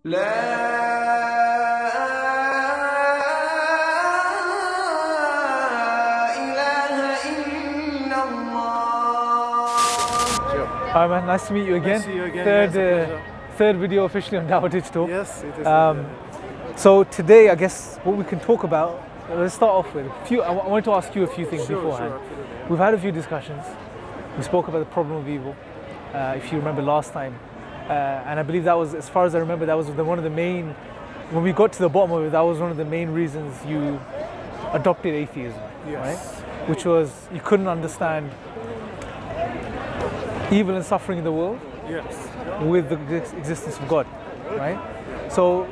لا إله إلا الله. Hi man, nice to meet you again. Nice to see you again. Third video officially on Dawah Digital. Yes, it is. So today, I guess what we can talk about. Let's start off with a few. I wanted to ask you a few things beforehand. Absolutely. We've had a few discussions. We spoke about the problem of evil, if you remember last time, and I believe that was, as far as I remember, that was one of the main. When we got to the bottom of it, that was one of the main reasons you adopted atheism, Yes. right? Which was you couldn't understand evil and suffering in the world Yes. with the existence of God, right? So,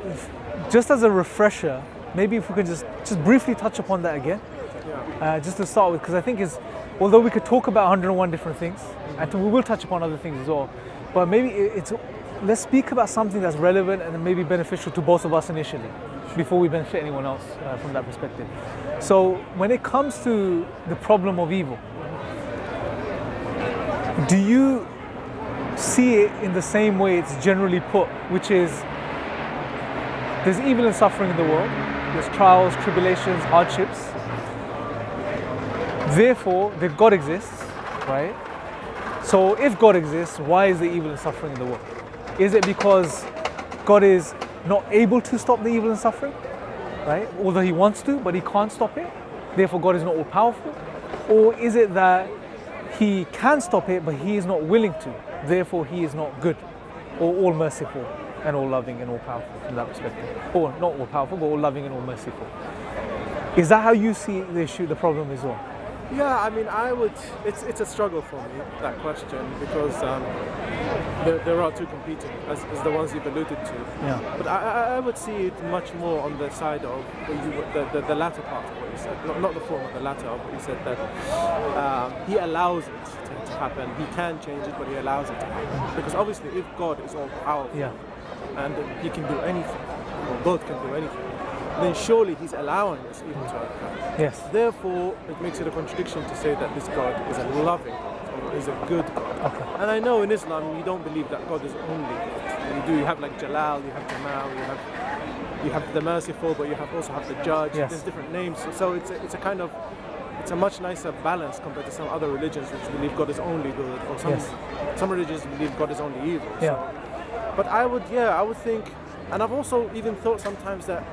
just as a refresher, maybe if we could just briefly touch upon that again, Yeah. just to start with, because I think although we could talk about 101 different things, and we will touch upon other things as well, but maybe let's speak about something that's relevant and maybe beneficial to both of us initially, before we benefit anyone else from that perspective. So, when it comes to the problem of evil, do you see it in the same way it's generally put, which is there's evil and suffering in the world, there's trials, tribulations, hardships, therefore that God exists, right? So if God exists, why is there evil and suffering in the world? Is it because God is not able to stop the evil and suffering, right? Although he wants to, but he can't stop it, therefore God is not all powerful? Or is it that he can stop it, but he is not willing to, therefore he is not good, or all merciful and all loving and all powerful from that perspective? Or not all powerful, but all loving and all merciful. Is that how you see the issue, the problem as well? Yeah, I mean, it's a struggle for me, that question, because there are two competing, as the ones you've alluded to. Yeah. But I would see it much more on the side of the latter part of what you said, not the former, the latter of what you said, that he allows it to happen. He can change it, but he allows it to happen. Because obviously, if God is all powerful, Yeah. and he can do anything, or God can do anything, then surely he's allowing this evil to occur. Yes. Therefore, it makes it a contradiction to say that this God is a loving God, or is a good God. Okay. And I know in Islam you don't believe that God is only good. You have like Jalal, you have Jamal, you have the merciful, but you also have the judge. Yes. There's different names. So it's a much nicer balance compared to some other religions which believe God is only good, or some religions believe God is only evil. Yeah. But I would think, and I've also even thought sometimes that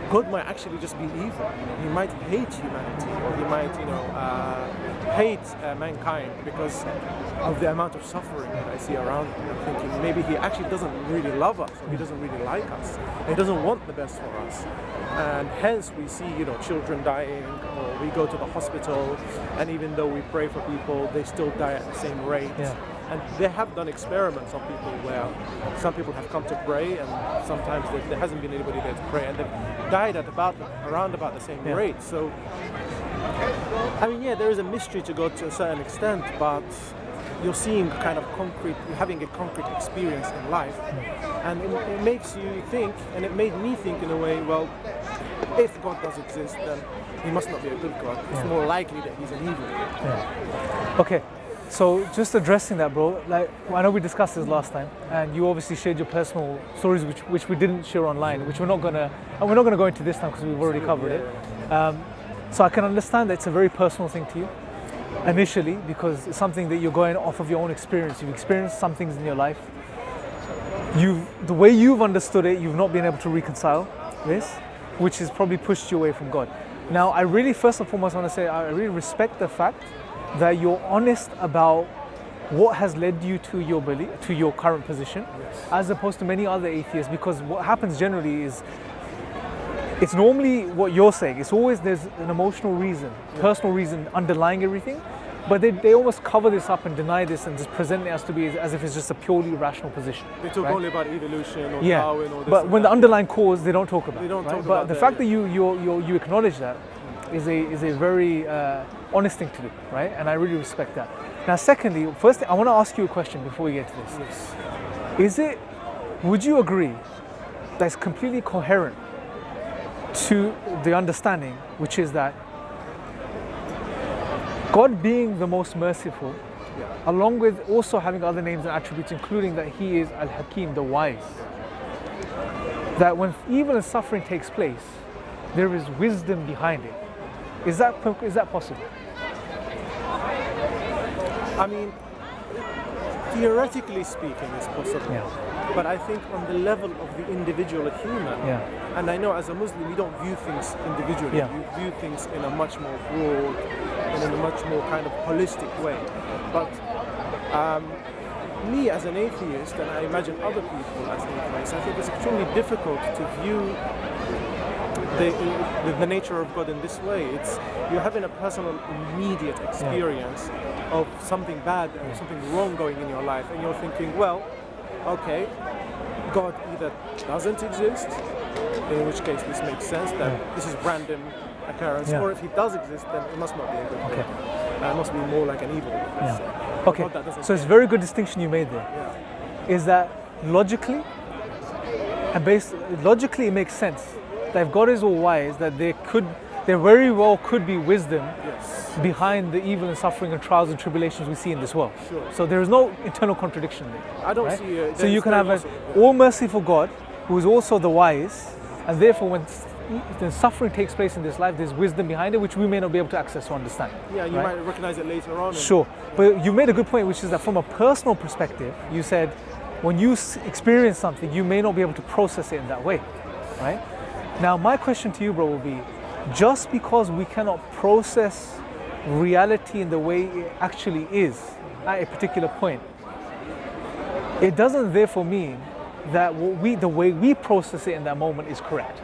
God might actually just be evil. He might hate humanity, or he might, hate mankind because of the amount of suffering that I see around him. I'm thinking maybe he actually doesn't really love us, or he doesn't really like us. He doesn't want the best for us. And hence we see, children dying, or we go to the hospital, and even though we pray for people, they still die at the same rate. Yeah. And they have done experiments on people where some people have come to pray, and sometimes there hasn't been anybody there to pray, and they've died at around about the same rate. So, I mean, there is a mystery to God to a certain extent, but you're seeing you're having a concrete experience in life, and it makes you think, and it made me think in a way, well, if God does exist, then he must not be a good God. It's more likely that he's an evil God. Yeah. Okay. So just addressing that, bro, like I know we discussed this last time, and you obviously shared your personal stories, which we didn't share online, which we're not gonna go into this time because we've already covered it. So I can understand that it's a very personal thing to you initially, because it's something that you're going off of your own experience. You've experienced some things in your life. The way you've understood it, you've not been able to reconcile this, which has probably pushed you away from God. Now, I really, first and foremost, want to say I really respect the fact that you're honest about what has led you to your belief, to your current position, as opposed to many other atheists. Because what happens generally is, it's normally what you're saying. It's always there's an emotional reason, personal reason underlying everything, but they almost cover this up and deny this and just present it as if it's just a purely rational position. They talk only about evolution or Yeah, Darwin or this. but when the underlying cause they don't talk about. They don't right? talk But about the that, fact that you acknowledge that is a very honest thing to do, right? And I really respect that. Now, secondly, first I want to ask you a question before we get to this. Yes. Would you agree that it's completely coherent to the understanding, which is that God being the most merciful, along with also having other names and attributes, including that he is Al-Hakim, the wise, that when evil and suffering takes place, there is wisdom behind it. Is that possible? I mean, theoretically speaking, it's possible. Yeah. But I think on the level of the individual human, Yeah. and I know as a Muslim, we don't view things individually. Yeah. We view things in a much more broad and in a much more kind of holistic way. But me as an atheist, and I imagine other people as atheists, I think it's extremely difficult to view the nature of God in this way. It's you're having a personal, immediate experience of something bad and something wrong going in your life, and you're thinking, well, okay, God either doesn't exist, in which case this makes sense that this is random occurrence, or if he does exist, then it must not be a good thing. It must be more like an evil. Okay, so it's a very good distinction you made there. Is that logically, logically it makes sense that if God is all wise, that there very well could be wisdom behind the evil and suffering and trials and tribulations we see in this world. So there is no internal contradiction there. I don't see it. So you can have an all-merciful God who is also the wise, and therefore when suffering takes place in this life, there's wisdom behind it, which we may not be able to access or understand. Yeah, you might recognize it later on. Sure, but you made a good point, which is that from a personal perspective, you said when you experience something, you may not be able to process it in that way, right? Now, my question to you, bro, will be, just because we cannot process reality in the way it actually is at a particular point, it doesn't therefore mean that the way we process it in that moment is correct.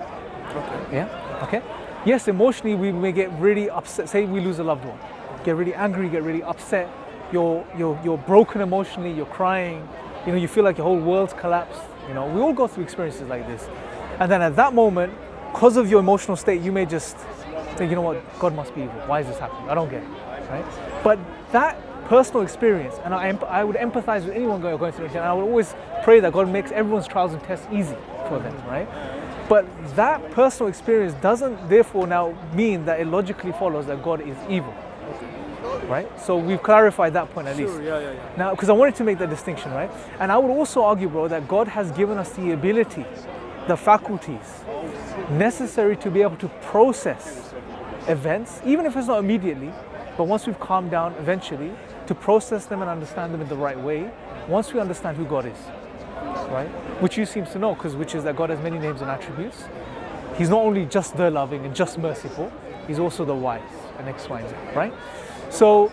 Okay. Yeah? Okay? Yes, emotionally we may get really upset. Say we lose a loved one. Get really angry, get really upset. You're broken emotionally, you're crying. You know, you feel like your whole world's collapsed. You know, we all go through experiences like this. And then at that moment, because of your emotional state, you may just think, you know what, God must be evil. Why is this happening? I don't get it, right? But that personal experience, and I would empathize with anyone going through it, and I would always pray that God makes everyone's trials and tests easy for them, right? But that personal experience doesn't therefore now mean that it logically follows that God is evil, right? So we've clarified that point at least. Yeah. Now, because I wanted to make that distinction, right? And I would also argue, bro, that God has given us the ability, the faculties necessary to be able to process events, even if it's not immediately, but once we've calmed down eventually, to process them and understand them in the right way, once we understand who God is, right? Which you seem to know, which is that God has many names and attributes. He's not only just the loving and just merciful, he's also the wise and X, Y, and Z, right? So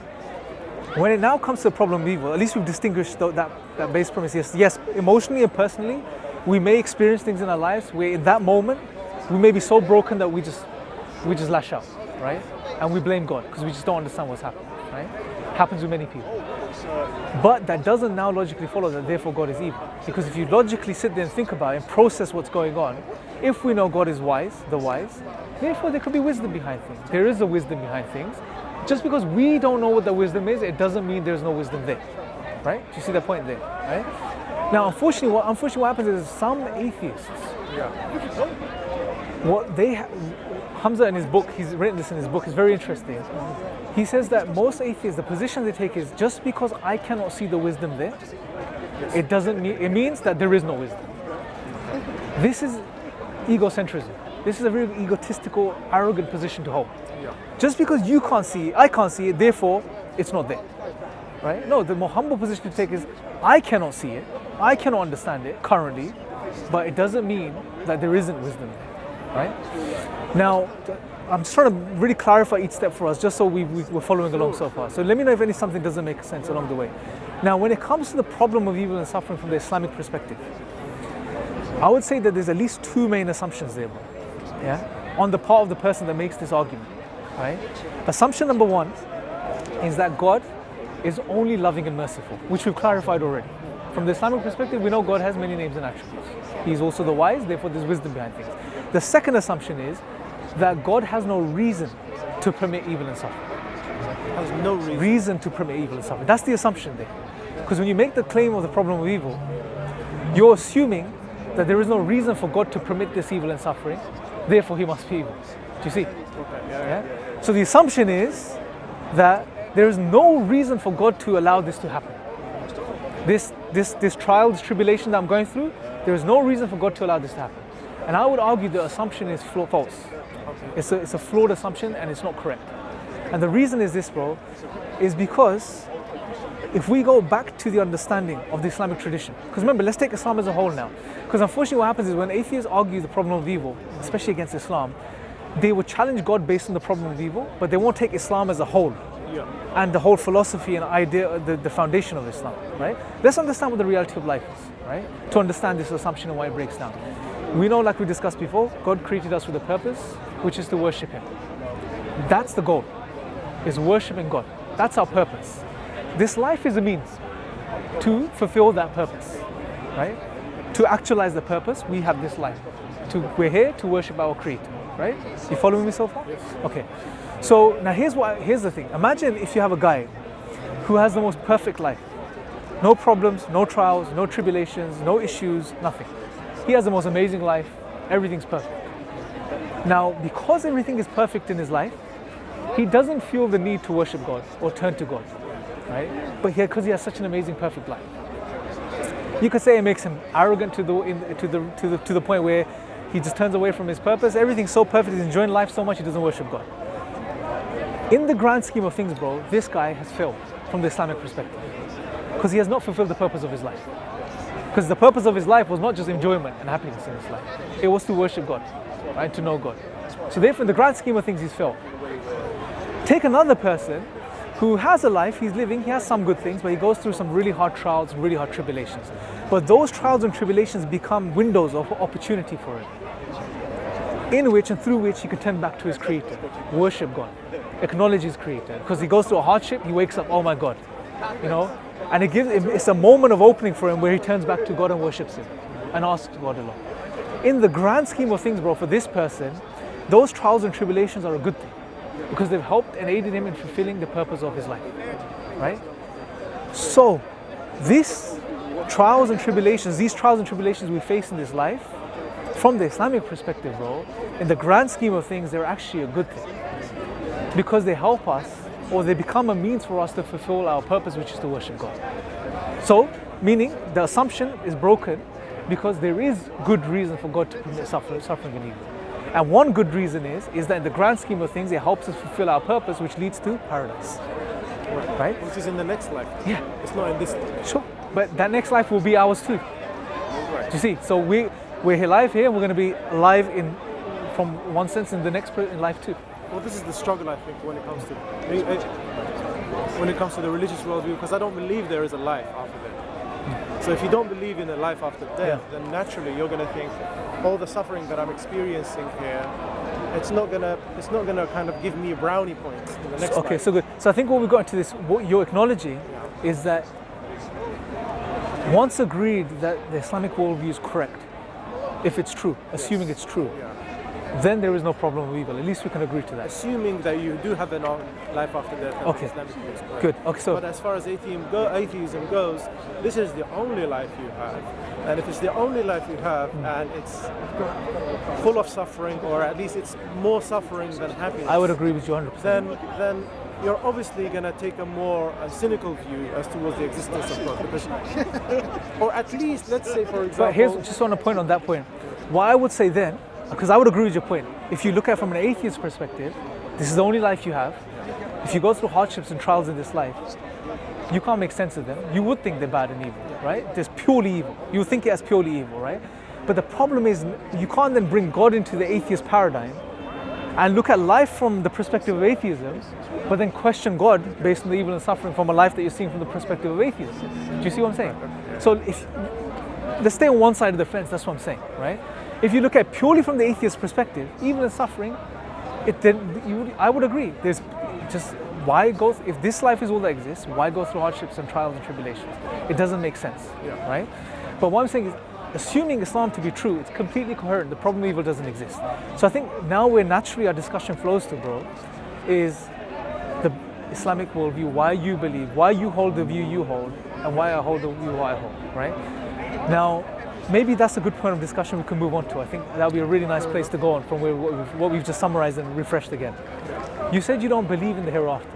when it now comes to the problem of evil, at least we've distinguished that base premise. Yes, emotionally and personally, we may experience things in our lives where in that moment, we may be so broken that we just lash out, right? And we blame God because we just don't understand what's happening, right? Happens with many people. But that doesn't now logically follow that therefore God is evil. Because if you logically sit there and think about it and process what's going on, if we know God is wise, the wise, therefore there could be wisdom behind things. There is a wisdom behind things. Just because we don't know what the wisdom is, it doesn't mean there's no wisdom there, right? Do you see that point there, right? Now, unfortunately, what happens is some atheists, Hamza in his book, he's written this in his book, it's very interesting. He says that most atheists, the position they take is just because I cannot see the wisdom there, it doesn't mean, it means that there is no wisdom. This is egocentrism. This is a very egotistical, arrogant position to hold. Just because you can't see it, I can't see it, therefore it's not there, right? No, the more humble position to take is I cannot see it, I cannot understand it currently, but it doesn't mean that there isn't wisdom there, right? Now, I'm just trying to really clarify each step for us, just so we're following along so far. So let me know if something doesn't make sense along the way. Now, when it comes to the problem of evil and suffering from the Islamic perspective, I would say that there's at least two main assumptions there, bro. Yeah, on the part of the person that makes this argument, right? Assumption number one is that God is only loving and merciful, which we've clarified already. From the Islamic perspective, we know God has many names and attributes. He's also the wise, therefore there's wisdom behind things. The second assumption is that God has no reason to permit evil and suffering. Has no reason to permit evil and suffering. That's the assumption there. Because when you make the claim of the problem of evil, you're assuming that there is no reason for God to permit this evil and suffering, therefore he must be evil. Do you see? Yeah? So the assumption is that there is no reason for God to allow this to happen. This trial, this tribulation that I'm going through, There is no reason for God to allow this to happen. And I would argue the assumption is false. It's a flawed assumption and it's not correct. And the reason is this, bro, is because if we go back to the understanding of the Islamic tradition, because remember, let's take Islam as a whole now. Because unfortunately what happens is when atheists argue the problem of evil, especially against Islam, they will challenge God based on the problem of evil, but they won't take Islam as a whole. And the whole philosophy and idea, the foundation of Islam, right? Let's understand what the reality of life is, right? To understand this assumption and why it breaks down. We know, like we discussed before, God created us with a purpose, which is to worship Him. That's the goal, is worshiping God. That's our purpose. This life is a means to fulfill that purpose, right? To actualize the purpose, we have this life. We're here to worship our Creator, right? You following me so far? Yes. Okay. So now here's the thing. Imagine if you have a guy who has the most perfect life. No problems, no trials, no tribulations, no issues, nothing. He has the most amazing life. Everything's perfect. Now, because everything is perfect in his life, he doesn't feel the need to worship God or turn to God, right? But because he has such an amazing, perfect life. You could say it makes him arrogant to the point where he just turns away from his purpose. Everything's so perfect, he's enjoying life so much, he doesn't worship God. In the grand scheme of things, bro, this guy has failed from the Islamic perspective because he has not fulfilled the purpose of his life. Because the purpose of his life was not just enjoyment and happiness in his life. It was to worship God, right? To know God. So therefore, in the grand scheme of things, he's failed. Take another person who has a life, he's living, he has some good things, but he goes through some really hard trials, really hard tribulations. But those trials and tribulations become windows of opportunity for him, in which and through which he can turn back to his Creator, worship God, acknowledge his Creator. Because he goes through a hardship, he wakes up, oh my God, you know? And it's a moment of opening for him where he turns back to God and worships Him and asks God alone. In the grand scheme of things, bro, for this person, those trials and tribulations are a good thing because they've helped and aided him in fulfilling the purpose of his life, right? So, these trials and tribulations we face in this life, from the Islamic perspective, bro, in the grand scheme of things, they're actually a good thing because they help us, or they become a means for us to fulfill our purpose, which is to worship God. So, meaning the assumption is broken because there is good reason for God to permit suffering and evil. And one good reason is that in the grand scheme of things, it helps us fulfill our purpose, which leads to paradise. Right? Which is in the next life. Yeah. It's not in this life. Sure. But that next life will be ours too. Right. Do you see? So we're alive here, and we're going to be alive from one sense in the next in life too. Well, this is the struggle, I think, when it comes to the religious worldview, because I don't believe there is a life after death. So if you don't believe in a life after death, then naturally you're going to think all the suffering that I'm experiencing here, it's not gonna kind of give me brownie points in the next Okay, life. so good. So I think what we got into this, what you're acknowledging is that once agreed that the Islamic worldview is correct, if it's true, assuming it's true, then there is no problem with evil. At least we can agree to that. Assuming that you do have a life after death, and Okay. Islamic view is correct. Good. Okay, so But as far as atheism goes, this is the only life you have. And if it's the only life you have and it's full of suffering, or at least it's more suffering than happiness, I would agree with you 100%. then you're obviously going to take a more cynical view as towards the existence of God. Because, or at least, let's say, for example... But here's just on a point on that point. What I would say then, because I would agree with your point, if you look at it from an atheist perspective, this is the only life you have. If you go through hardships and trials in this life, you can't make sense of them. You would think they're bad and evil, right? There's purely evil. You would think it as purely evil, right? But the problem is, you can't then bring God into the atheist paradigm and look at life from the perspective of atheism, but then question God based on the evil and suffering from a life that you're seeing from the perspective of atheism. Do you see what I'm saying? So let's stay on one side of the fence, that's what I'm saying, right? If you look at purely from the atheist perspective, evil and suffering, I would agree. There's just, why go, if this life is all that exists, why go through hardships and trials and tribulations? It doesn't make sense, right? But what I'm saying is, assuming Islam to be true, it's completely coherent. The problem of evil doesn't exist. So I think now where naturally our discussion flows to, bro, is the Islamic worldview, why you believe, why you hold the view you hold, and why I hold the view I hold, right? Now, maybe that's a good point of discussion we can move on to. I think that would be a really nice place to go on from what we've just summarized and refreshed again. You said you don't believe in the hereafter.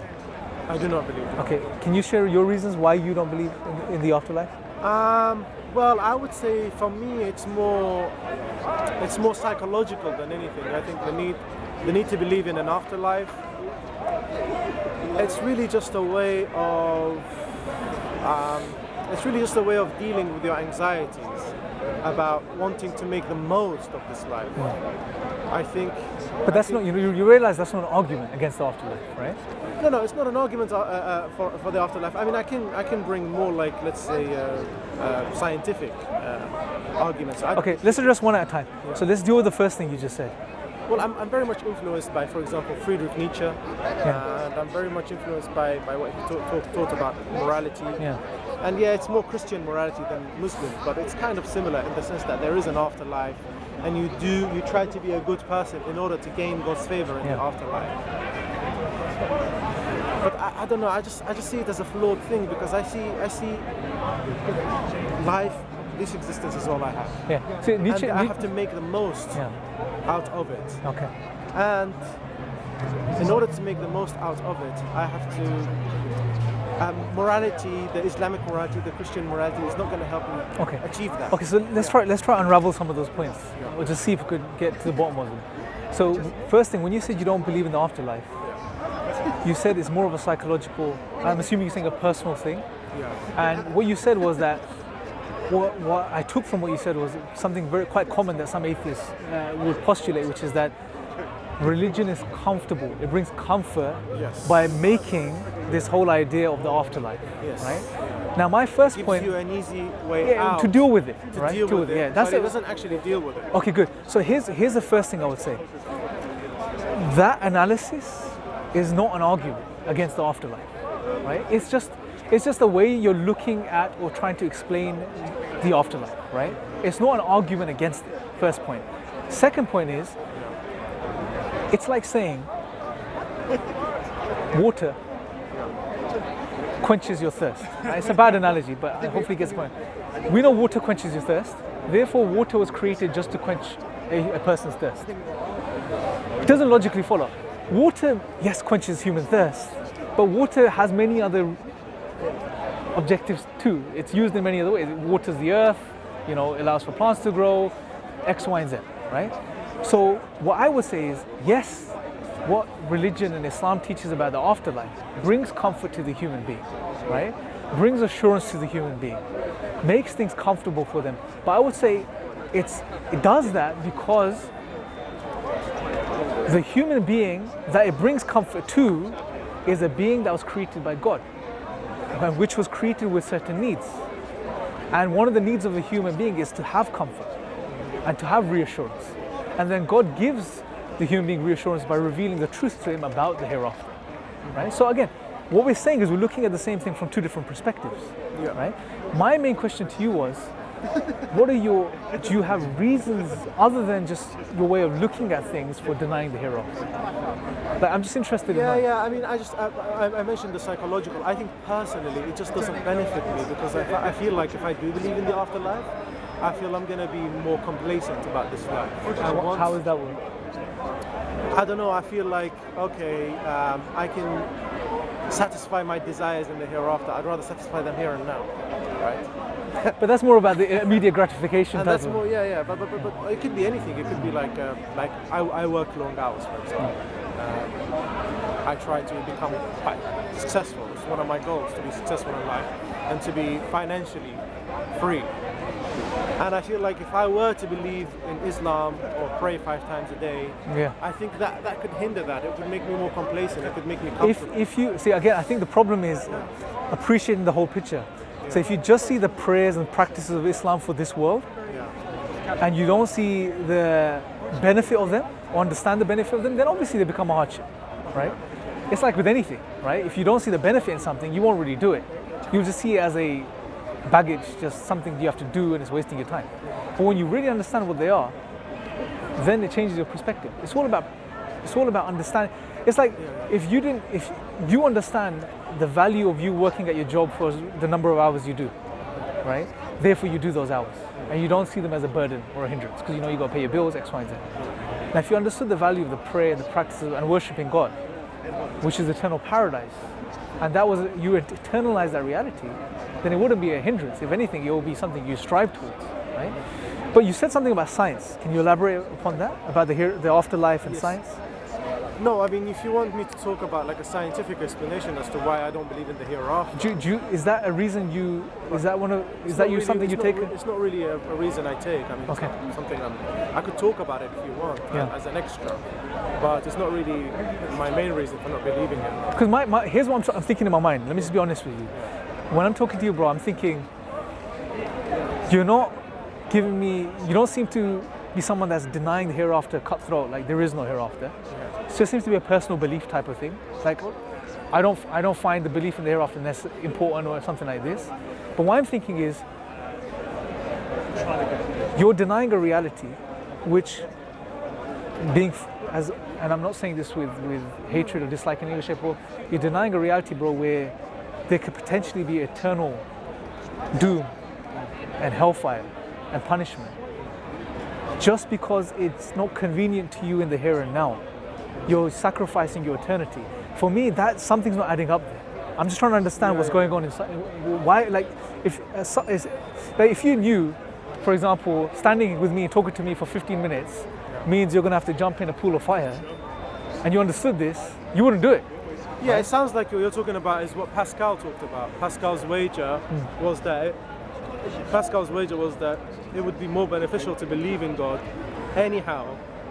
I do not believe that. Okay, can you share your reasons why you don't believe in the afterlife? Well, I would say for me, it's more psychological than anything. I think the need to believe in an afterlife. It's really just a way of dealing with your anxieties about wanting to make the most of this life. I think. But that's not, you realize that's not an argument against the afterlife, right? No, it's not an argument for the afterlife. I mean, I can bring more, like, let's say, scientific arguments. Okay, let's address one at a time. Yeah. So let's deal with the first thing you just said. Well, I'm very much influenced by, for example, Friedrich Nietzsche, and I'm very much influenced by what he taught about morality. Yeah. And yeah, it's more Christian morality than Muslim, but it's kind of similar in the sense that there is an afterlife, and you try to be a good person in order to gain God's favor in the afterlife. But I don't know. I just see it as a flawed thing, because I see life. This existence is all I have. Yeah. See, Nietzsche, and I have to make the most out of it. Okay. And in order to make the most out of it, I have to. Morality, the Islamic morality, the Christian morality is not going to help me achieve that. Okay, so let's try unravel some of those points. We'll just see if we could get to the bottom of them. So first thing, when you said you don't believe in the afterlife, you said it's more of a psychological. I'm assuming you're saying a personal thing. Yeah. And what you said was that. What I took from what you said was something quite common that some atheists would postulate, which is that religion is comfortable. It brings comfort by making this whole idea of the afterlife. Yes. Right? Now, my first point gives you an easy way out to deal with it. To right? deal with it. Yeah, but it doesn't actually deal with it. Okay, good. So here's the first thing I would say. That analysis is not an argument against the afterlife. Right? It's just the way you're looking at or trying to explain the afterlife, right? It's not an argument against it, first point. Second point is, it's like saying water quenches your thirst. Right? It's a bad analogy, but hopefully it gets the point. We know water quenches your thirst, therefore water was created just to quench a person's thirst. It doesn't logically follow. Water, yes, quenches human thirst, but water has many other objectives too. It's used in many other ways. It waters the earth, allows for plants to grow, X, Y, and Z, right? So what I would say is, yes, what religion and Islam teaches about the afterlife brings comfort to the human being, right? Brings assurance to the human being, makes things comfortable for them. But I would say it does that because the human being that it brings comfort to is a being that was created by God, which was created with certain needs. And one of the needs of a human being is to have comfort and to have reassurance. And then God gives the human being reassurance by revealing the truth to him about the hereafter. Right? So again, what we're saying is we're looking at the same thing from two different perspectives. Yeah. Right? My main question to you was, do you have reasons other than just your way of looking at things for denying the hereafter? Like, I'm just interested in that. Yeah, I mean, I mentioned the psychological. I think personally it just doesn't benefit me, because I feel like if I do believe in the afterlife, I feel I'm going to be more complacent about this life. How is that work? I don't know, I feel like, okay, I can satisfy my desires in the hereafter. I'd rather satisfy them here and now, right? But that's more about the immediate gratification. And that's more, but it could be anything. It could be like I work long hours, for example. I try to become quite successful. It's one of my goals, to be successful in life and to be financially free. And I feel like if I were to believe in Islam or pray 5 times a day, I think that could hinder that. It would make me more complacent. It could make me comfortable. If you see, again, I think the problem is appreciating the whole picture. So if you just see the prayers and practices of Islam for this world, and you don't see the benefit of them or understand the benefit of them, then obviously they become a hardship, right? It's like with anything, right? If you don't see the benefit in something, you won't really do it. You'll just see it as a baggage, just something you have to do and it's wasting your time. But when you really understand what they are, then it changes your perspective. It's all about understanding. It's like if you understand the value of you working at your job for the number of hours you do, right? Therefore you do those hours and you don't see them as a burden or a hindrance, because you know you got to pay your bills, X, Y, and Z. Now if you understood the value of the prayer, the practices and worshipping God, which is eternal paradise, and that was, you internalize that reality, then it wouldn't be a hindrance. If anything, it will be something you strive towards, right? But you said something about science. Can you elaborate upon that? About the afterlife and Yes. science? No, I mean, if you want me to talk about like a scientific explanation as to why I don't believe in the hereafter, Is that a reason you? Is that one of? Is it's that not you really- something you it's take? not it's not really a reason I take. I mean, Okay. it's something I could talk about it if you want Yeah. as an extra, but it's not really my main reason for not believing it. Because here's what I'm thinking in my mind. Let me just be honest with you. When I'm talking to you, bro, I'm thinking you're not giving me. You don't seem to be someone that's denying the hereafter cutthroat. Like there is no hereafter. It just seems to be a personal belief type of thing. Like I don't find the belief in the hereafter important or something like this. But what I'm thinking is you're denying a reality which and I'm not saying this with hatred or dislike in any way, shape, or form. You're denying a reality, bro, where there could potentially be eternal doom and hellfire and punishment just because it's not convenient to you in the here and now. You're sacrificing your eternity. For me, that something's not adding up there. I'm just trying to understand what's going on inside. Why, like, if you knew, for example, standing with me and talking to me for 15 minutes means you're gonna have to jump in a pool of fire, and you understood this, you wouldn't do it. Yeah, Right. it sounds like what you're talking about is what Pascal talked about. Pascal's wager was that it would be more beneficial to believe in God anyhow,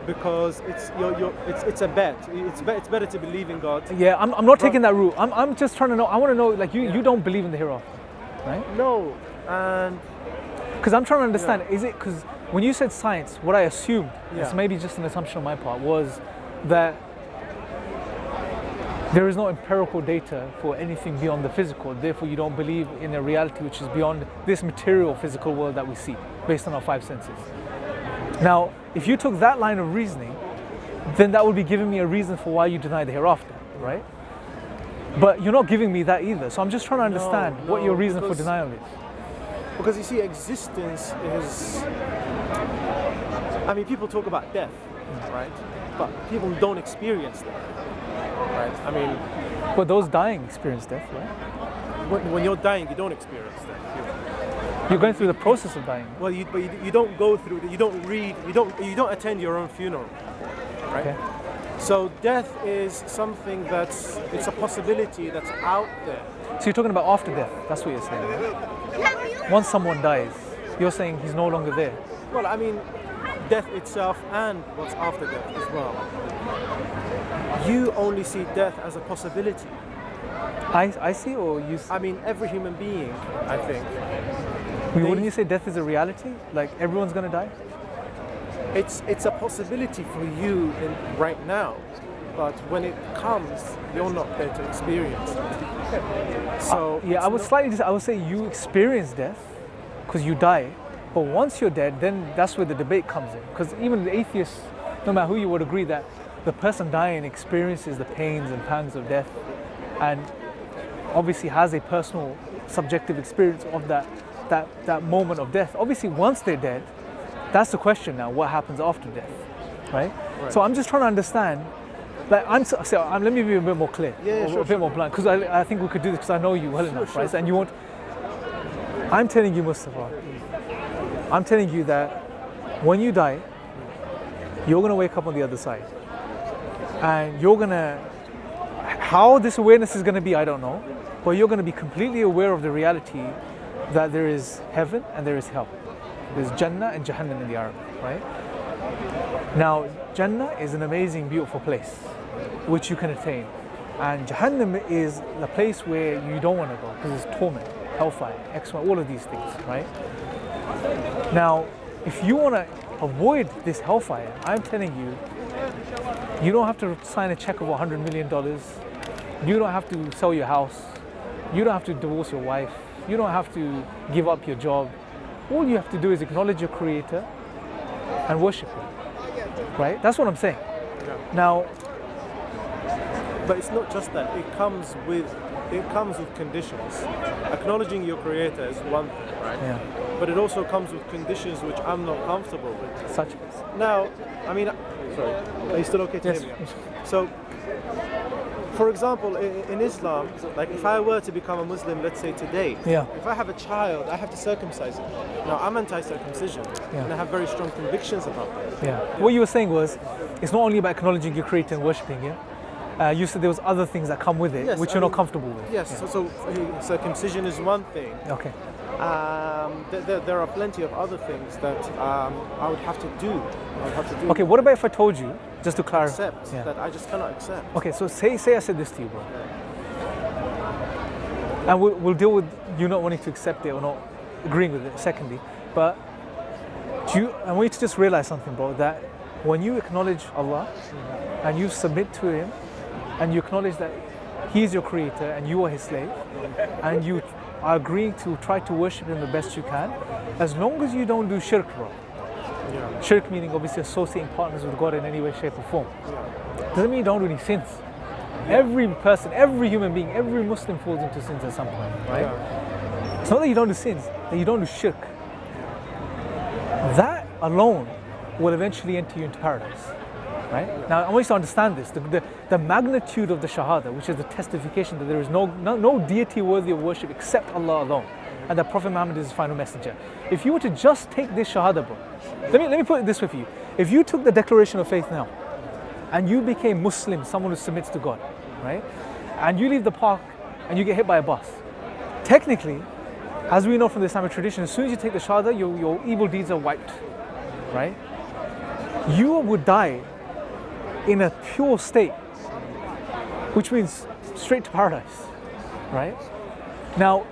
because it's a bet. It's better to believe in God. Yeah, I'm not taking that route. I'm just trying to know. I want to know, like, you don't believe in the hereafter, right? No, and Because I'm trying to understand. Is it because when you said science, what I assumed, it's Yeah. maybe just an assumption on my part, was that there is no empirical data for anything beyond the physical. Therefore, you don't believe in a reality which is beyond this material physical world that we see, based on our five senses. Now, if you took that line of reasoning, then that would be giving me a reason for why you deny the hereafter, right? But you're not giving me that either. So I'm just trying to understand what your reason for because- denial is. because you see, existence is. I mean, people talk about death, right? But people don't experience that, right? I mean, But those dying experience death, right? when you're dying, you don't experience that. You're going through the process of dying. Well, you don't go through. You don't read. You don't attend your own funeral, right? Okay. So death is something it's a possibility that's out there. So you're talking about after death. That's what you're saying. Right? Once someone dies, you're saying he's no longer there. Well, I mean, death itself and what's after death as well. You only see death as a possibility. I see, or you? I mean, every human being, I think, Wouldn't you say death is a reality? Like everyone's gonna die? it's a possibility for you right now, but when it comes, you're not there to experience it. So Yeah, I would I would say you experience death because you die, but once you're dead, then that's where the debate comes in. Because even the atheists, no matter who you would agree that the person dying experiences the pains and pangs of death, and obviously has a personal, subjective experience of that moment of death. Obviously, once they're dead, that's the question now. What happens after death, right? So I'm just trying to understand. Like let me be a bit more clear, a bit more blunt, because I think we could do this because I know you well enough, right? And you won't. I'm telling you, Mustafa. I'm telling you that when you die, you're gonna wake up on the other side, and you're gonna. How this awareness is gonna be, I don't know, but you're gonna be completely aware of the reality that there is heaven and there is hell. There's Jannah and Jahannam in the Arabic, right? Now, Jannah is an amazing, beautiful place which you can attain. And Jahannam is the place where you don't want to go because it's torment, hellfire, X1, all of these things, right? Now, if you want to avoid this hellfire, I'm telling you, you don't have to sign a check of $100 million. You don't have to sell your house. You don't have to divorce your wife. You don't have to give up your job. All you have to do is acknowledge your Creator and worship Him, right? That's what I'm saying. Now, but it's not just that. It comes with it comes with conditions. Acknowledging your creator is one thing, right? Yeah. But it also comes with conditions which I'm not comfortable with. Such. Now, I mean, sorry, are you still okay to Yes. hear me? So, for example, in Islam, like if I were to become a Muslim, let's say today, Yeah. if I have a child, I have to circumcise him. Now, I'm anti-circumcision, Yeah. and I have very strong convictions about that. Yeah. What you were saying was, it's not only about acknowledging your creator and worshipping him. You said there was other things that come with it, Yes, which I you're not mean, comfortable with. Yes, Yeah. so circumcision is one thing. Okay. There are plenty of other things that I would have to do. I would have to do. Okay. What about if I told you, just to clarify? Accept Yeah. that I just cannot accept. Okay. So say I said this to you, bro, and we'll deal with you not wanting to accept it or not agreeing with it. Secondly, but I want you to just realize something, bro. That when you acknowledge Allah and you submit to Him, and you acknowledge that He is your creator and you are His slave, and you are agreeing to try to worship Him the best you can, as long as you don't do shirk, bro. Yeah. Shirk meaning obviously associating partners with God in any way, shape, or form. Yeah. Doesn't mean you don't do any sins. Every person, every human being, every Muslim falls into sins at some point, right? Yeah. It's not that you don't do sins, that you don't do shirk. That alone will eventually enter you into paradise. Right? Now, I want you to understand this. The magnitude of the Shahada, which is the testification that there is no deity worthy of worship except Allah alone, and that Prophet Muhammad is his final messenger. If you were to just take this Shahada, bro, let me put it this way for you. If you took the declaration of faith now, and you became Muslim, someone who submits to God, right? And you leave the park and you get hit by a bus, technically, as we know from the Islamic tradition, as soon as you take the Shahada, your evil deeds are wiped, right? You would die in a pure state, which means straight to paradise, right? Now,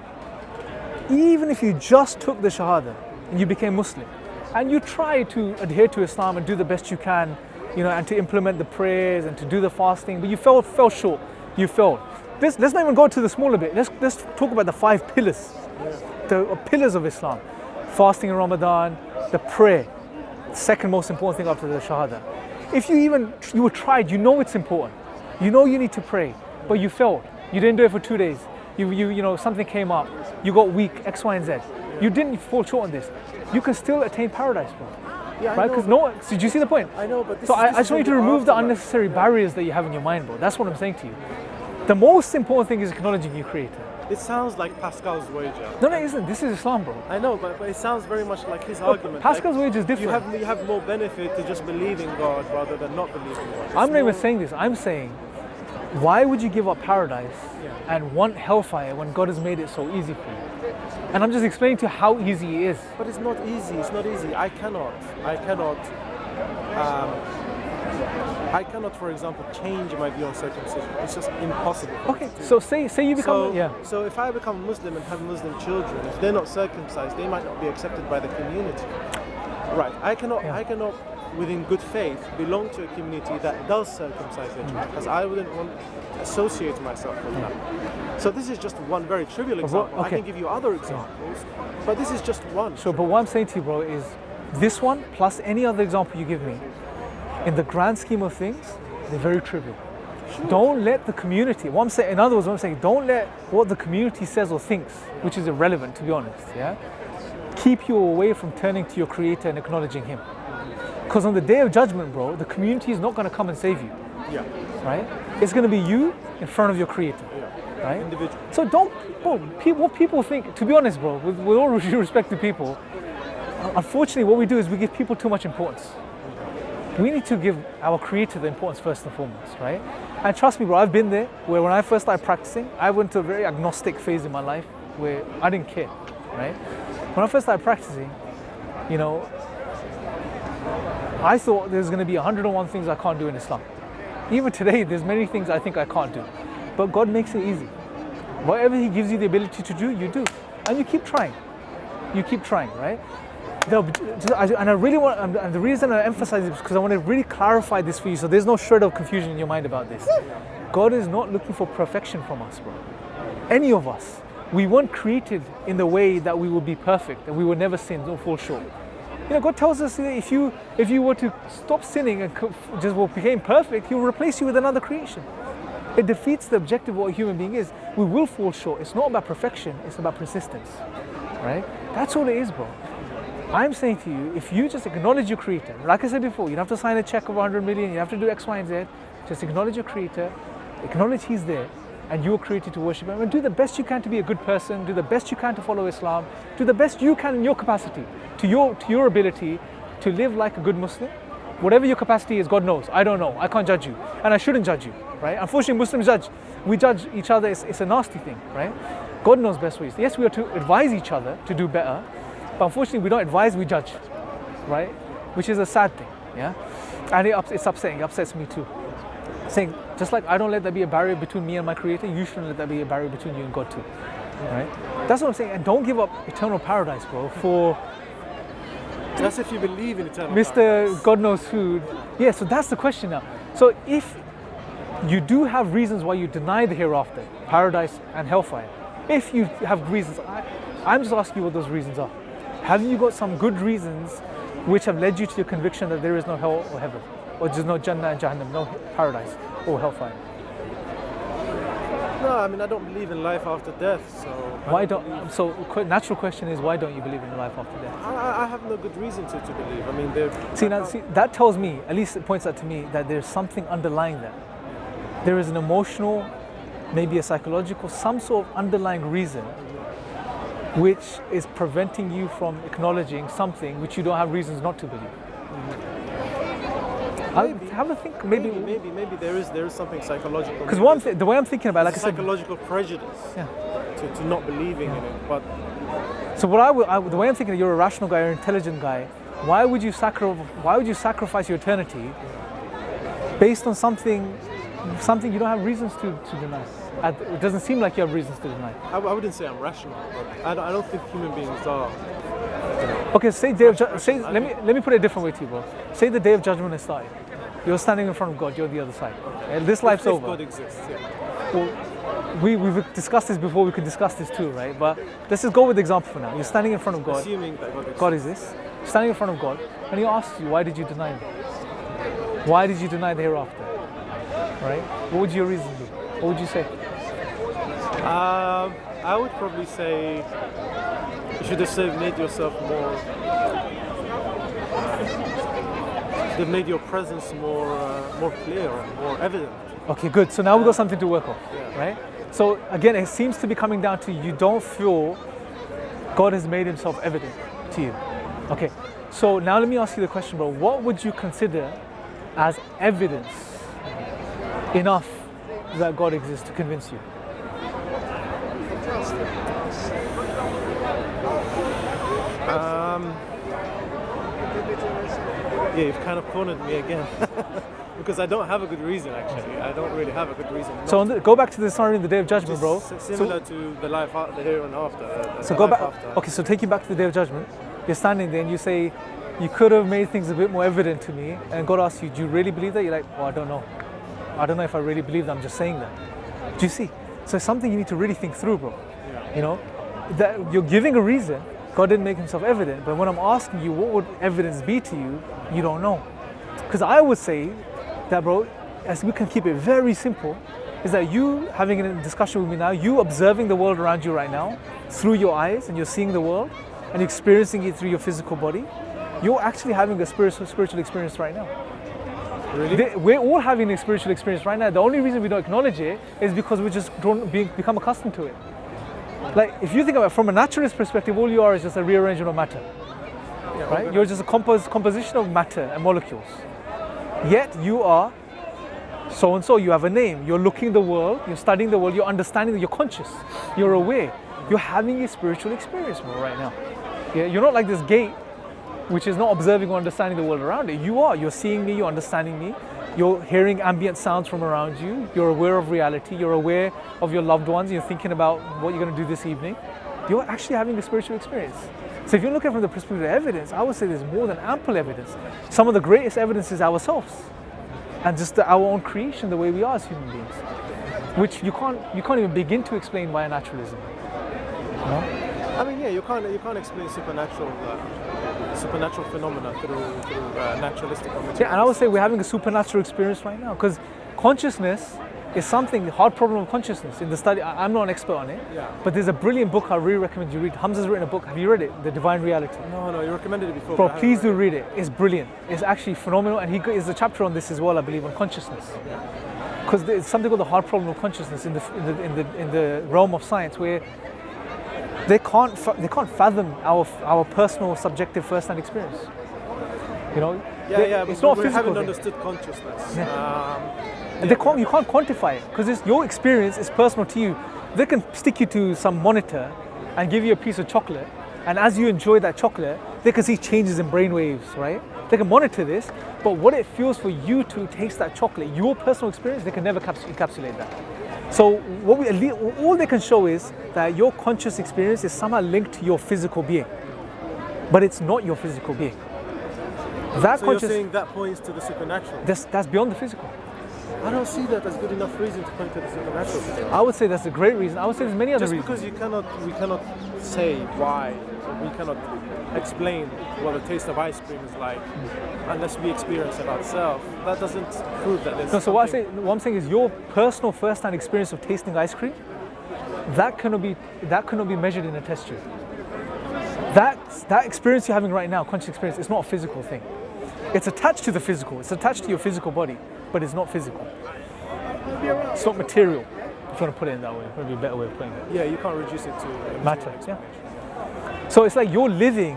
even if you just took the Shahada and you became Muslim, and you try to adhere to Islam and do the best you can, and to implement the prayers and to do the fasting, but you fell short, you failed. Let's not even go to the smaller bit. Let's talk about the 5 pillars, the pillars of Islam: fasting in Ramadan, the prayer, the second most important thing after the Shahada. If you were tried, it's important. You need to pray, but you failed. You didn't do it for 2 days. Something came up. You got weak, X, Y, and Z. You didn't fall short on this. You can still attain paradise, bro. Yeah, right? Because so do you see the point? I know, but this I just want you to remove the unnecessary barriers that you have in your mind, bro. That's what I'm saying to you. The most important thing is acknowledging your creator. It sounds like Pascal's wager. No, it isn't. This is Islam, bro. I know, but it sounds very much like his argument. Pascal's wager is different. You have more benefit to just believing God rather than not believing God. It's I'm not even more- saying this. I'm saying, why would you give up paradise Yeah. and want hellfire when God has made it so easy for you? And I'm just explaining to you how easy it is. But it's not easy. It's not easy. I cannot, for example, change my view on circumcision. It's just impossible. for me Okay, to do. so say you become, So if I become Muslim and have Muslim children, if they're not circumcised, they might not be accepted by the community. Right. I cannot, within good faith, belong to a community that does circumcise their children, because I wouldn't want to associate myself with that. So this is just one very trivial example. I okay. can give you other examples, but this is just one. Sure, but what I'm saying to you, bro, is this one plus any other example you give me, in the grand scheme of things, they're very trivial. Sure. Don't let the community, in other words, what I'm saying, don't let what the community says or thinks, which is irrelevant, to be honest, keep you away from turning to your creator and acknowledging him. Because on the day of judgment, bro, the community is not going to come and save you. Yeah. Right? It's going to be you in front of your creator. Yeah. Right? Individual. So what people think, to be honest, bro, with all due respect to people, unfortunately what we do is we give people too much importance. We need to give our creator the importance first and foremost, right? And trust me, bro, I've been there, where when I first started practicing, I went to a very agnostic phase in my life where I didn't care, right? When I first started practicing, I thought there's going to be 101 things I can't do in Islam. Even today, there's many things I think I can't do. But God makes it easy. Whatever He gives you the ability to do, you do. And you keep trying. You keep trying, right? And I really want, and the reason I emphasize it is because I want to really clarify this for you so there's no shred of confusion in your mind about this. God is not looking for perfection from us, bro. Any of us. We weren't created in the way that we would be perfect, and we would never sin or fall short. God tells us that if you were to stop sinning and just became perfect, He'll replace you with another creation. It defeats the objective of what a human being is. We will fall short. It's not about perfection, it's about persistence, right? That's all it is, bro. I'm saying to you, if you just acknowledge your creator, like I said before, you don't have to sign a check of 100 million, you have to do X, Y, and Z. Just acknowledge your creator, acknowledge he's there, and you were created to worship him. And do the best you can to be a good person, do the best you can to follow Islam, do the best you can in your capacity, to your ability to live like a good Muslim. Whatever your capacity is, God knows. I don't know. I can't judge you. And I shouldn't judge you, right? Unfortunately, Muslims judge. We judge each other. It's a nasty thing, right? God knows best ways. Yes, we are to advise each other to do better, but unfortunately, we don't advise, we judge, right? Which is a sad thing, yeah? And it's upsetting. It upsets me too. Saying, just like I don't let there be a barrier between me and my creator, you shouldn't let there be a barrier between you and God too, right? That's what I'm saying. And don't give up eternal paradise, bro, for That's if you believe in eternal Mr. paradise. God knows who. Yeah, so that's the question now. So if you do have reasons why you deny the hereafter, paradise and hellfire, if you have reasons, I'm just asking you what those reasons are. Have you got some good reasons which have led you to your conviction that there is no hell or heaven, or there's no Jannah and Jahannam, no paradise or hellfire? No, I mean, I don't believe in life after death, so... Why don't? So, natural question is, why don't you believe in life after death? I have no good reason to believe. I mean, See, that tells me, at least it points out to me, that there's something underlying that. There is an emotional, maybe a psychological, some sort of underlying reason which is preventing you from acknowledging something which you don't have reasons not to believe. Have a think. Maybe there is something psychological. Because the way I'm thinking about, like I said, psychological prejudice to not believing in it. But so the way I'm thinking, you're a rational guy, you're an intelligent guy. Why would you sacrifice your eternity based on something you don't have reasons to deny? It doesn't seem like you have reasons to deny. I wouldn't say I'm rational, but I don't think human beings are. Okay, say day of let me put it a different way to you, bro. Say the day of judgment has started. You're standing in front of God. You're the other side. And this life's over. If God exists, yeah. Well, we've discussed this before. We could discuss this too, right? But let's just go with the example for now. You're standing in front of God. Assuming that God exists. You're standing in front of God, and He asks you, "Why did you deny me? Why did you deny the hereafter?" Right? What would your reason be? What would you say? I would probably say you should have made yourself more. They've made your presence more clear and more evident. Okay, good. So now we've got something to work on, right? So again, it seems to be coming down to you don't feel God has made Himself evident to you. Okay, so now let me ask you the question, bro. What would you consider as evidence enough that God exists to convince you? Yeah, you've kind of cornered me again. Because I don't have a good reason, actually. I don't really have a good reason. So go back to the scenario in the Day of Judgment, bro. Similar to the life, the here and after. So go back. Okay, so take you back to the Day of Judgment. You're standing there and you say, you could have made things a bit more evident to me. And God asks you, do you really believe that? You're like, well, I don't know. I don't know if I really believe that. I'm just saying that. Do you see? So it's something you need to really think through, bro. Yeah. You know, that you're giving a reason. God didn't make Himself evident. But when I'm asking you, what would evidence be to you? You don't know. Because I would say that, bro, as we can keep it very simple, is that you having a discussion with me now, you observing the world around you right now through your eyes, and you're seeing the world and you're experiencing it through your physical body, you're actually having a spiritual experience right now. Really? We're all having a spiritual experience right now. The only reason we don't acknowledge it is because we're just become accustomed to it. Like, if you think about it from a naturalist perspective, all you are is just a rearrangement of matter. Yeah, right? You're just a composition of matter and molecules. Yet you are so and so. You have a name. You're looking the world. You're studying the world. You're understanding. You're conscious. You're aware. You're having a spiritual experience, bro, right now. Yeah, you're not like this gate, which is not observing or understanding the world around it. You are. You're seeing me. You're understanding me. You're hearing ambient sounds from around you. You're aware of reality. You're aware of your loved ones. You're thinking about what you're going to do this evening. You're actually having a spiritual experience. So if you're looking from the perspective of evidence, I would say there's more than ample evidence. Some of the greatest evidence is ourselves and just our own creation, the way we are as human beings, which you can't even begin to explain via naturalism. No? I mean, yeah, you can't explain supernatural phenomena through naturalistic materials. Yeah, and I would say we're having a supernatural experience right now because consciousness is something, the hard problem of consciousness. In the study, I'm not an expert on it, Yeah. but there's a brilliant book I really recommend you read. Hamza's written a book. Have you read it? The Divine Reality. No, you recommended it before. Bro, but I please haven't do read it. It's brilliant. It's actually phenomenal, and there's a chapter on this as well, I believe, on consciousness. Because there's something called the hard problem of consciousness in the realm of science, where they can't fathom our personal subjective first-hand experience. You know, but it's not we physical. haven't thing. understood consciousness. And you can't quantify it because your experience is personal to you. They can stick you to some monitor and give you a piece of chocolate, and as you enjoy that chocolate, they can see changes in brain waves, right? They can monitor this, but what it feels for you to taste that chocolate, your personal experience, they can never encapsulate that. So all they can show is that your conscious experience is somehow linked to your physical being, but it's not your physical being. That So you're saying that points to the supernatural? that's beyond the physical. I don't see that as good enough reason to point to the supernatural. I would say that's a great reason. I would say there's many other Just reasons. because we cannot say why, or we cannot explain what the taste of ice cream is like unless we experience it ourselves, that doesn't prove that there's No, so what I'm saying is your personal first-hand experience of tasting ice cream, that cannot be measured in a test tube. That experience you're having right now, conscious experience, is not a physical thing. It's attached to the physical. It's attached to your physical body, but it's not physical. It's not material. If you want to put it in that way, maybe a better way of putting it. Yeah, you can't reduce it to Matter. Yeah. So it's like you're living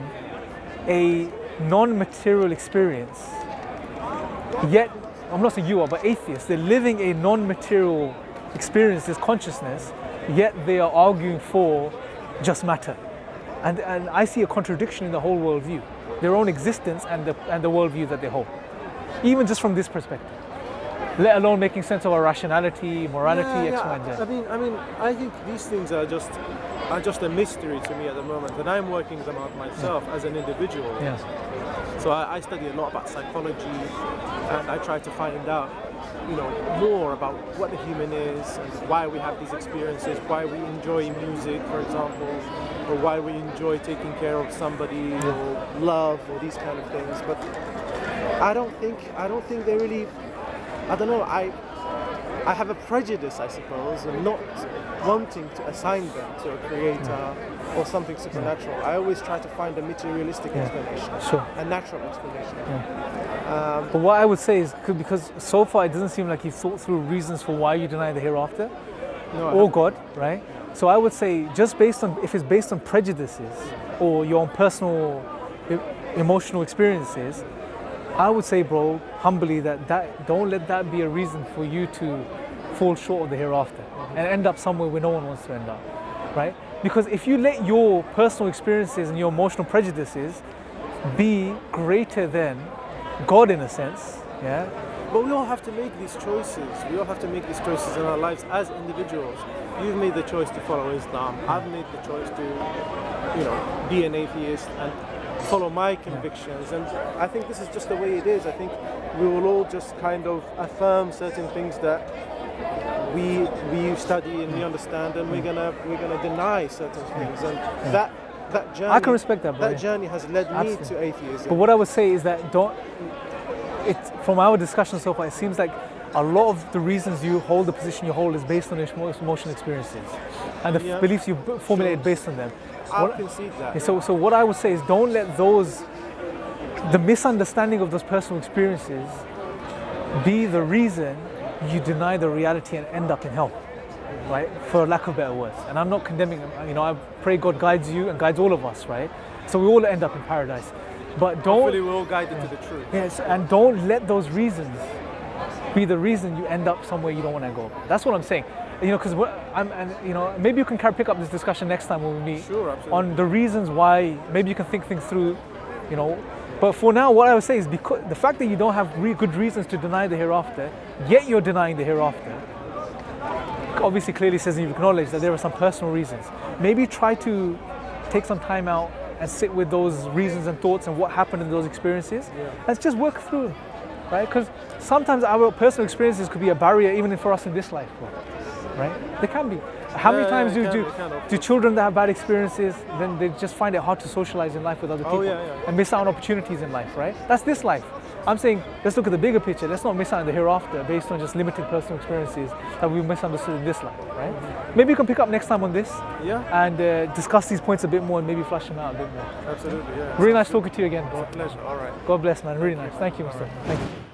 a non-material experience. Yet, I'm not saying you are, but atheists, they're living a non-material experience, this consciousness, yet they are arguing for just matter. And I see a contradiction in the whole worldview, their own existence and the worldview that they hold, even just from this perspective. Let alone making sense of our rationality, morality, X, Y, and Z. I think these things are just a mystery to me at the moment, and I'm working them out myself as an individual. Yes. So I study a lot about psychology, and I try to find out, more about what the human is and why we have these experiences, why we enjoy music, for example, or why we enjoy taking care of somebody, or love, or these kind of things. But I don't think they really. I don't know. I have a prejudice, I suppose, and not wanting to assign them to a creator or something supernatural. I always try to find a materialistic explanation, a natural explanation. But what I would say is, because so far it doesn't seem like you've thought through reasons for why you deny the hereafter, or God, right? So I would say, if it's based on prejudices or your own personal emotional experiences, I would say, bro, humbly, that don't let that be a reason for you to fall short of the hereafter and end up somewhere where no one wants to end up, right? Because if you let your personal experiences and your emotional prejudices be greater than God in a sense, yeah? But we all have to make these choices. We all have to make these choices in our lives as individuals. You've made the choice to follow Islam. I've made the choice to, be an atheist and follow my convictions, and I think this is just the way it is. I think we will all just kind of affirm certain things that we study and we understand, and we're gonna deny certain things, and that journey. I can respect that, bro. That journey has led me to atheism. But what I would say is that from our discussion so far, it seems like a lot of the reasons you hold the position you hold is based on emotional experiences and the beliefs you formulated based on them. I'll concede that. So what I would say is, don't let the misunderstanding of those personal experiences be the reason you deny the reality and end up in hell, right? For lack of better words. And I'm not condemning them. I pray God guides you and guides all of us, right? So we all end up in paradise. But hopefully we're all guided to the truth. Yes, and don't let those reasons be the reason you end up somewhere you don't want to go. That's what I'm saying. Because maybe you can pick up this discussion next time when we meet. Sure, absolutely. On the reasons why. Maybe you can think things through, But for now, what I would say is, because the fact that you don't have good reasons to deny the hereafter, yet you're denying the hereafter, obviously clearly says you've acknowledged that there are some personal reasons. Maybe try to take some time out and sit with those reasons and thoughts and what happened in those experiences. Let's just work through them, right? Because sometimes our personal experiences could be a barrier even for us in this life, bro. Right? They can be. How many times do children that have bad experiences, then they just find it hard to socialize in life with other people and miss out on opportunities in life, right? That's this life. I'm saying let's look at the bigger picture. Let's not miss out on the hereafter based on just limited personal experiences that we've misunderstood in this life, right? Maybe you can pick up next time on this and discuss these points a bit more and maybe flush them out a bit more. Absolutely, yeah. Really nice talking to you again, bro. It's a pleasure. All right. God bless, man. Really nice. Thank you, Mustafa. Thank you.